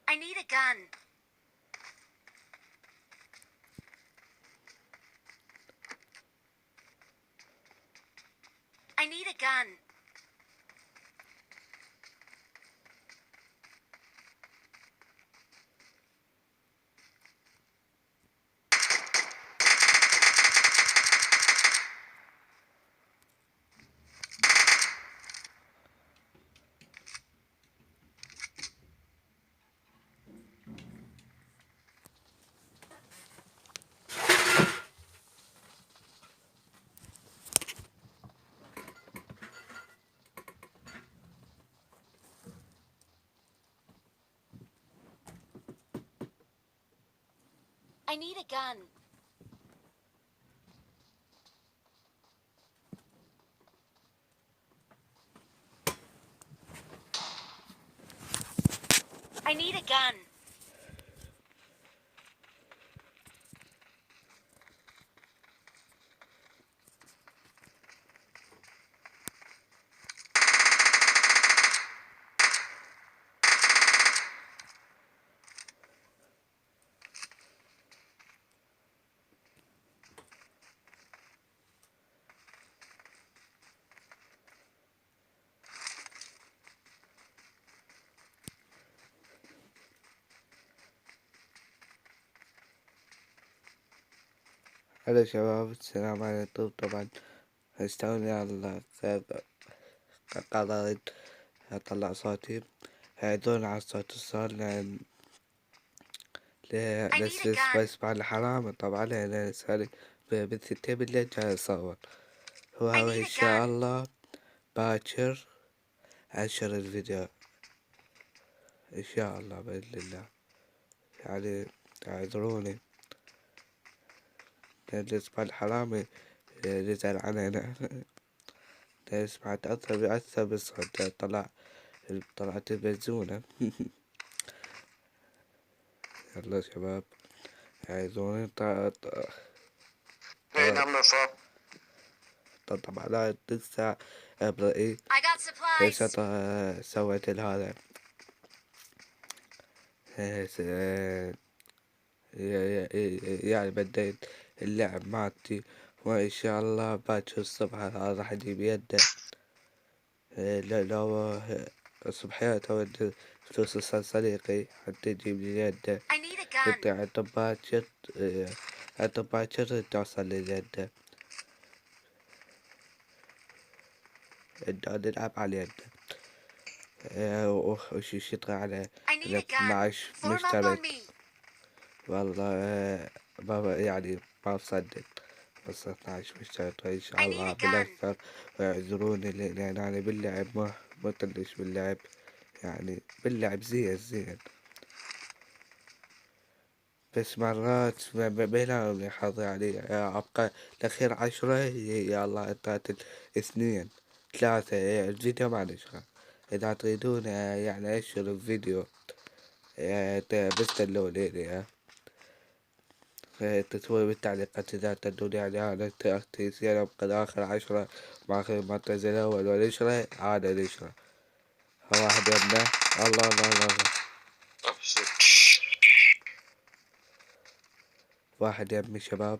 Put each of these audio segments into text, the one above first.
I need a gun. I need a gun. I need a gun. I need a gun. هلا شباب، السلام عليكم. طبعا استوني على قررت أطلع صوتي. اعذروني على الصوت الصار لأن بسمع الحرام. طبعا أنا صار بالستة بالليل جاي أصور. هو إن شاء الله باكر أنشر الفيديو إن شاء الله بإذن الله. يعني اعذروني لأن الاسم الحرامي يزعل علينا. اسمع تأثر بالصوت. طلعت البنزونة. يلا شباب عايزوني طبعا لا لسه ابرئي لسه سويت هذا يعني بديت اللعب مالتي، وإن شاء الله باكر الصبح راح أجيب يده. لو صبحيات أود فلوس صديقي حتى يجيب لي يده. حتى حتى باكر توصل لي يده. نلعب على يده. وش يشتغل على 12 مشترك. والله بابا يعني ما بصدق، بس 12 مشترك إن شاء الله بالأكثر. واعذروني لأن أنا باللعب ما طلش باللعب، يعني باللعب زين بس مرات بينهم حظي علي أبقى الأخير 10. يا الله انتهت 2 3 الفيديو ما نشره. إذا تريدون يعني أنشر الفيديو بس دلوني تسوي بالتعليقات إذا تدون يعني على تأكتيس. يعني أبقى آخر 10 مع آخر ما تنزل أول ونشره هذا نشره. واحد يبنى. الله واحد يبني شباب،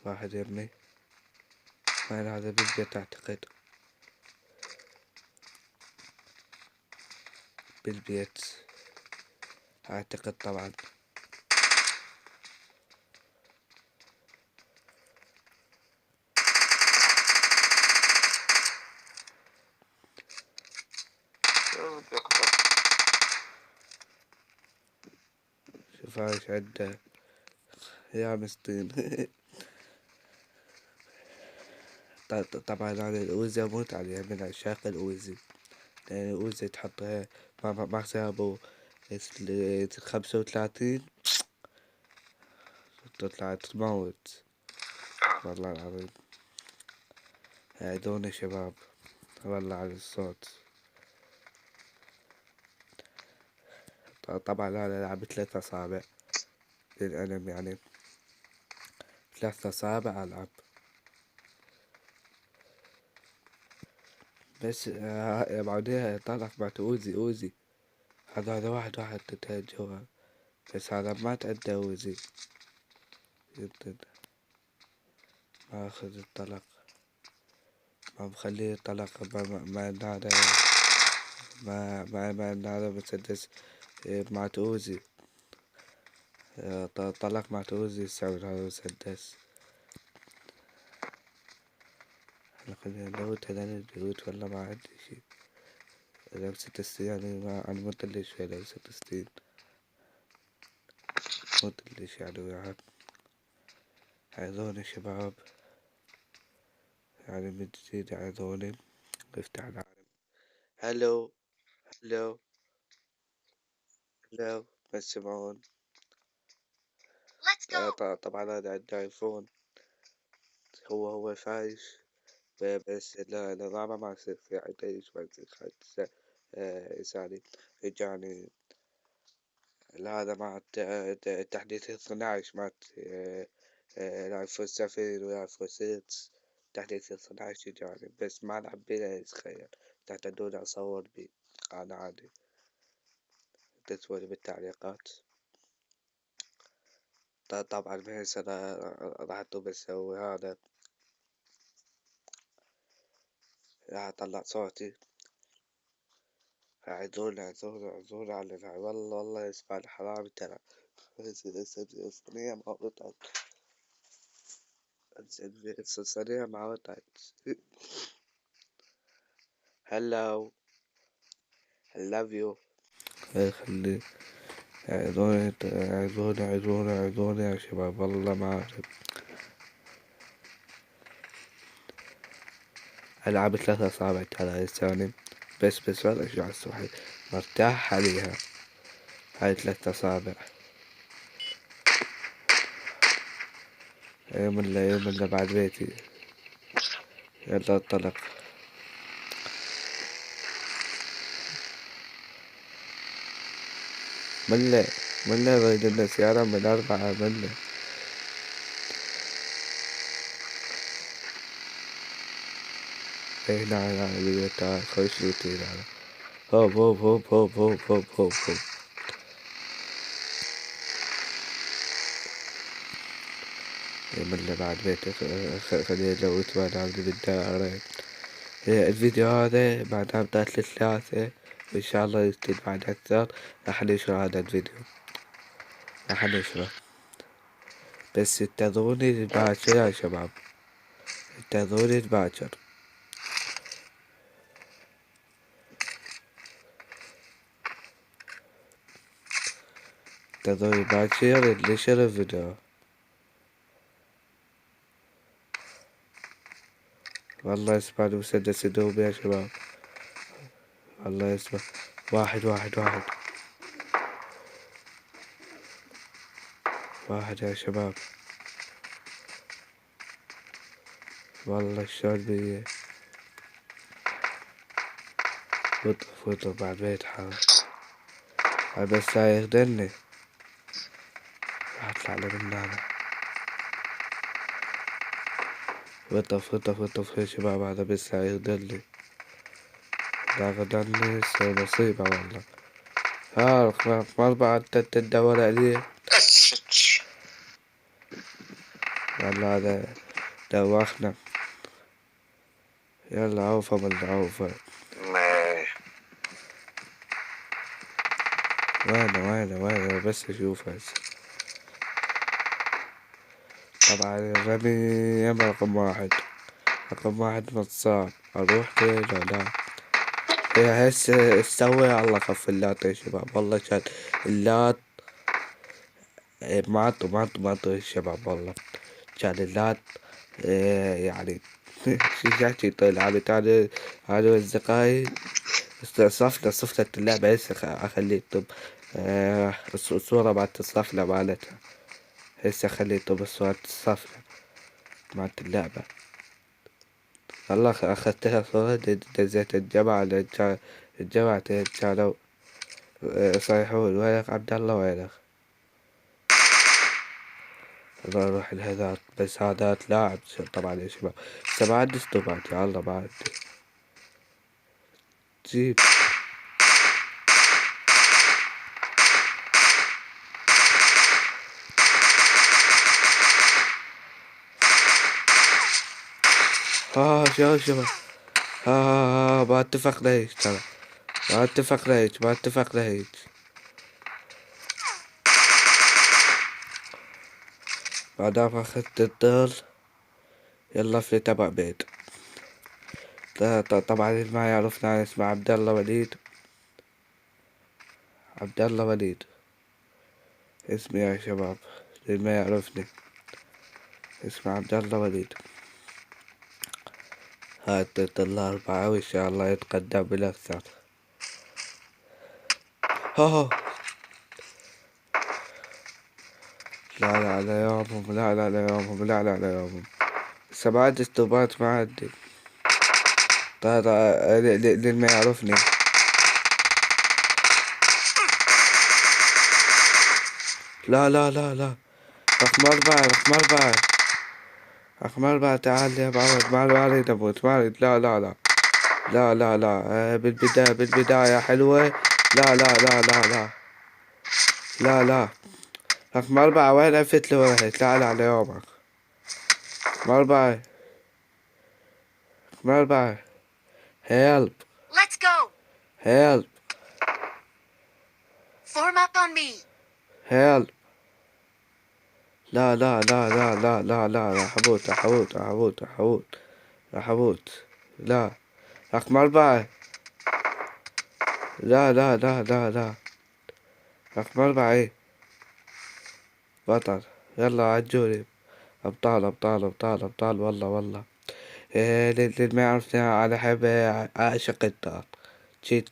واحد يبني. وين هذا بالبيت أعتقد، بالبيت أعتقد طبعا. شوف ايش عنده يا مسكين. طبعا أنا الأوزي أموت عليها، من عشاق الأوزي. لأن الأوزي تحطها مع حسابه 35 تطلع تموت. والله العظيم اعذوني شباب والله على الصوت. طبعا أنا لعبت 3 أصابع للألم، يعني 3 أصابع ألعب. بس بعدها طلع بعد أوزي هذا واحد تتهجوا، بس هذا ما تعدى وزي جدا. ما أخذ الطلق، ما مخليه الطلق ما إن هذا ما إن هذا مسدس مع توزي. طلق مع توزي يسوي هذا المسدس. خلينا نلوت هذا البيوت ولا ما عندي شي. لبسة السين يعني ما أنا مطلش في لبسة السين، مطلش يعني وياك. عايزوني شباب، يعني من جديد عايزوني افتح العالم. هلو هلو هلو، ما تسمعون؟ Let's go. طبعا هذا عندي ايفون، هو فايش. بس النظام ما يصير في عندي ما يصير يسالي يعني هذا مع التحديث 12 مع الايفون 7 والايفون 6 تحديث 12 يعني. بس ما العب بيه تخيل، تعتدون اصور بيه انا عادي، تسوي بالتعليقات. طبعا بحيث انا راح بسوي هذا، راح اطلع صوتي. اعذروني على والله اسمع الحرام ترى. صينية مع وطعت، صينية مع وطعت. هلو I love you. خلي اعذروني يا شباب، والله ما أعرف. ألعب 3 أصابع ترى لساني، بس والله شو عالصبح مرتاح عليها. هاي 3 أصابع. يوم اللي بعد بيتي. يلا انطلق. ملة بين السيارة من 4 ملة. هنا اللي تعال خش روتين هذا. هوب. من اللي بعد بيتي خليني لوت وانا عندي بالدار. الفيديو هذا بعد بدأت 3 وإن شاء الله يزيد بعد أكثر. راح نشر هذا الفيديو، راح نشره. بس انتظروني باكر يا شباب، انتظروني باكر. انتظروني باكر نشر الفيديو. والله اسمع المسدس يدوب يا شباب، والله اسمع. واحد يا شباب. والله الشعور بي وطف بعد بيت حار. بس هيخدلني، راح اطلع له من هنا. وطف يا شباب، هذا بس هيخدلني. لا غدرني مصيبة والله. ما بعد تدور عليه. والله هذا دوخنا. يلا عوفة من عوفة. وينه بس اشوفه هسه. طبعا الرمي رقم 1 نصاب. اروح كده لا يا هسه استوى. الله خف اللات يا شباب، والله كان اللات معطوا يا شباب. والله كان اللات يعني شجعتي طلع بتاع هذا أصدقائي. صفلت اللعبة هسه أخليه طب الصورة بعد الصفلة مالتها. هسه أخليه طب الصورة الصفلة مالت اللعبة. والله أخذتها صورة دزيت الجامعة كانوا يصيحون وينك عبد الله وينك. الله يروح الهذا. بس هذا لاعب طبعا يا شباب. هسه ما عندي ستوبات يا الله، ما عندي. جيب شوف ما اتفقنا هيك ترى، ما اتفقنا هيك. بعدها اخذت الظل، يلا في تبع بيت. طبعا اللي ما يعرفنا اسمه عبد الله وليد، عبد الله وليد اسمي يا شباب، اللي ما يعرفني اسمه عبد الله وليد. هات الظل 4 وإن شاء الله يتقدم بالأكثر. هو لا لا يومهم، لا يومهم، لا يومهم. بس ما عندي استوبات، ما عندي. اللي ما يعرفني. لا رقم 4 رقم 4 تعال يا معود، ما اريد اموت، ما اريد. لا بالبداية حلوة. لا رقم 4 وين عفت له ورحت؟ تعال على يومك. رقم 4 رقم 4 help Let's go. help Form up on me. help. لا حموت. لا رقم 4 لا رقم 4 ايه بطل. يلا عجولي. ابطال والله. إيه اللي ما يعرفني انا احب اعشق الدار. تشي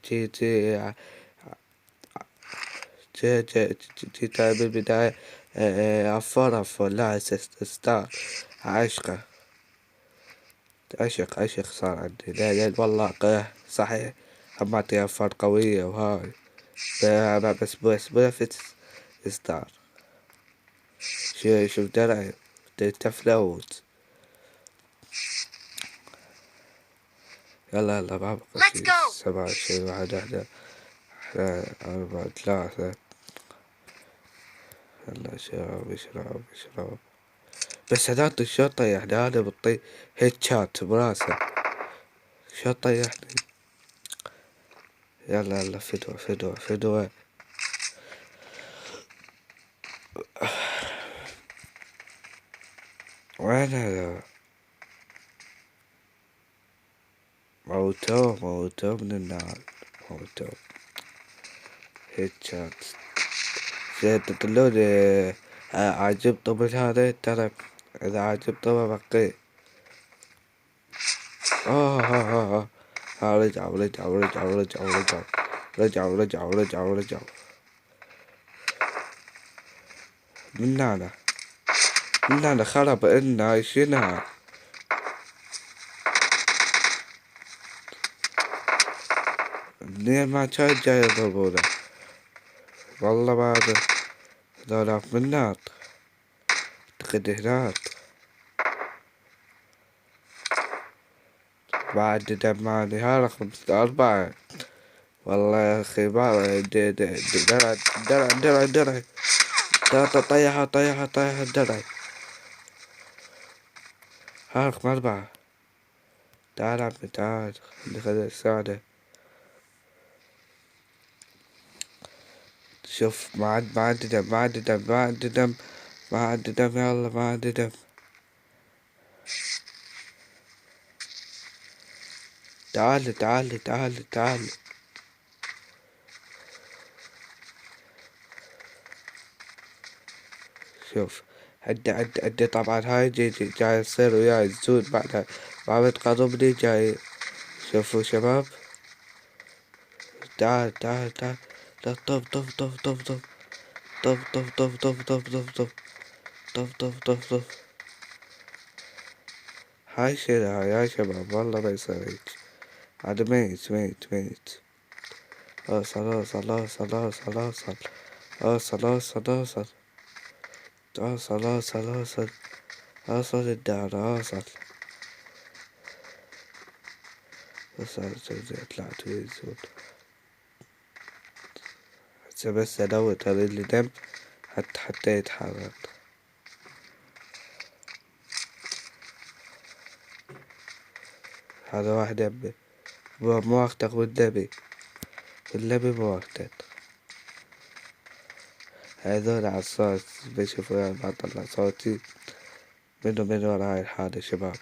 بالبداية. عفور لا ستار. عشقه عشق صار عندي. لا والله صحيح. اما أفكار قوية وهاي. بس بنفس ستار. شوف درعي تفلوت. يلا بابا. Let's go. 27 1 4 3. يلا اشرب. بس هذا الشرطة يعني هذا بطي هيت شات براسه. شرطة يعني. يلا فدوة. وين هذا؟ موتوه من النار. موتوه هيت شات. تقولون عجبته من هذا ترى. إذا عجبته بقي. رجعوا. من هنا خرب إنا عايشينها. منين ما كان جاي يضربونا. والله بعد هذولاك من هناك. اعتقد هناك. بعد دماني ها رقم 4. والله يا أخي ما درع. طيح الدرع. ها رقم 4. تعال عمي تعال. خلي الساعدة. شوف ما عندي دم. يلا ما عندي دم. تعال. شوف عدي طبعا هاي جاي يصير وياي الزود بعدها. ما بتقربني جاي. شوفوا شباب. تعال. لا طف. هاي شيلها يا شباب، والله ما يصير هيك. هذا ميت. اوصل. اوصل الدار اوصل. طلعت ويزود. هسه بس ادوت هذا اللي دم حتى يتحرك. هذا واحد يبي مو وقتك والنبي مو وقتك. هذول على الصوت بيشوفوا يعني بطلع صوتي من ورا هاي الحالة شباب.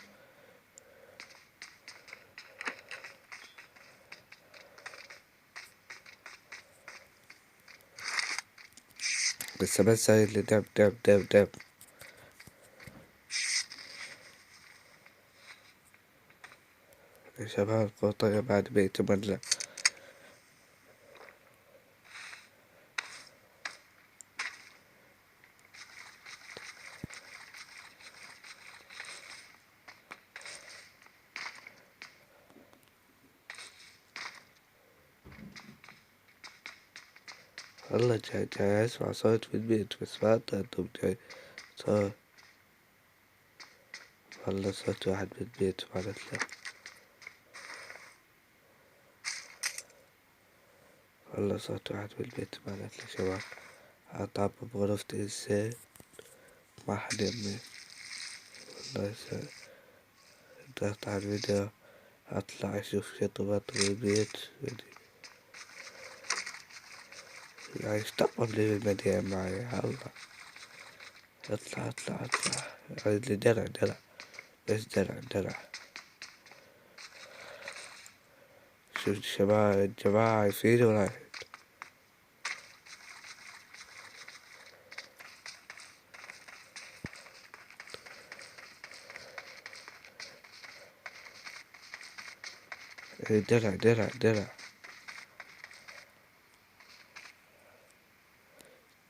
بس هاي اللي دب يا شباب. القطة بعد بيتملى. والله جاي اسمع صوت في البيت بس ما أنتم جاي صوت. والله صوت واحد بالبيت مالت له. والله صوت واحد بالبيت مالت له شباب. عطاب بغرفتي الزين ما حد يمي. والله ضغط على الفيديو أطلع أشوف شطبات بالبيت يعني اشتغل لي بالمدينة معي يا الله. اطلع عيد لي درع بس درع. شوف الشباب الجماعة يفيدوا ولا درع.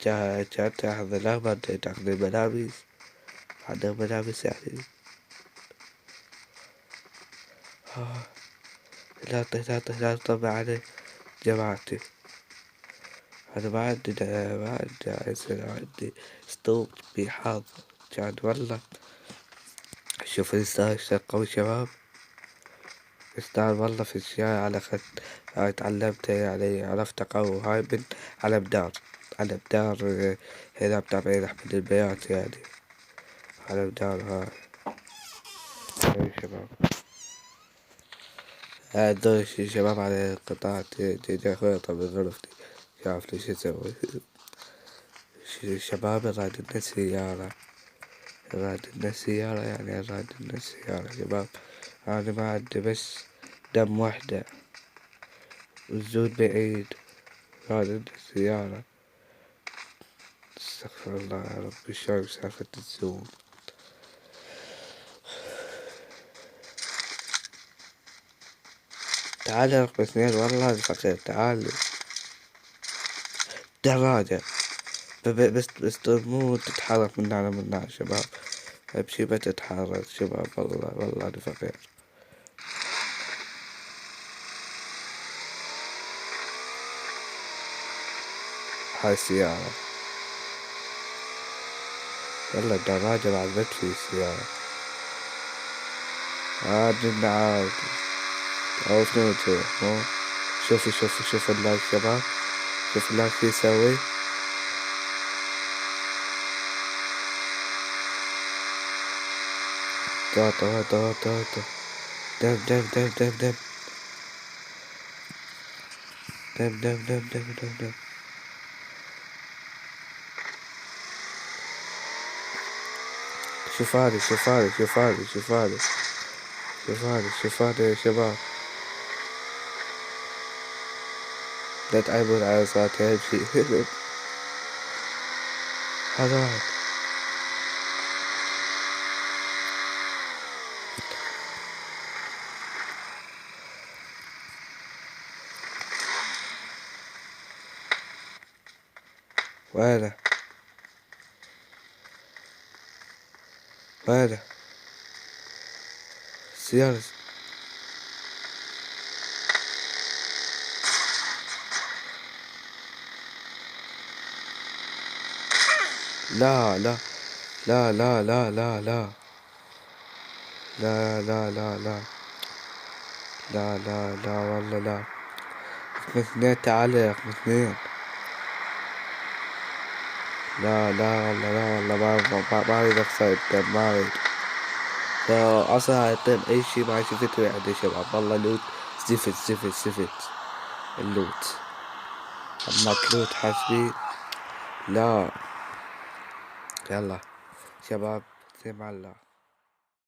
جاء تاخذ الأخضر تاخذ الملابس. عندك ملابس يعني. لا طبع على جماعتي. أنا ما عندي يصير عندي ستوب بحاضر. كان والله شوف يستاهل قوي شباب. يستاهل والله في أشياء على خد. هاي تعلمتها يعني عرفت قوي هاي من على بدار هنا متابعين أحمد البيات يعني. على بدار هاي شباب. هذول شباب على القطاع تيجي أخويا طب غرفتي. شاف لي شو يسوي. شباب راد السيارة يعني راد السيارة شباب. أنا ما عندي بس دم وحدة والزود بعيد. راد السيارة. استغفر الله يا رب شلون سالفة الزوم. تعال يا رقم 2 والله الفقير تعال. دراجة بس مو تتحرك من هنا شباب. امشي بتتحرك شباب والله أنا فقير. هاي السيارة. يلا الدراجة بعد بتفي السيارة. عاد عاد أو شنو تسوي. شوف اللايك شباب. شوف اللايك شو يسوي. طاطا دب. شوف هذا يا شباب. لا تعيبون على صوتي هالشي. هذا واحد. وين السيارة. لا لا لا لا لا لا لا لا لا لا لا لا والله لا. رقم 2 تعال يا رقم 2. لا والله ما أريد أخسر الدم ما أريد. فأصلا هيطير أي شي ما شفته يعني يا شباب. والله لوت زفت اللوت. أما تلوت حسبي لا. يلا شباب، سمع الله.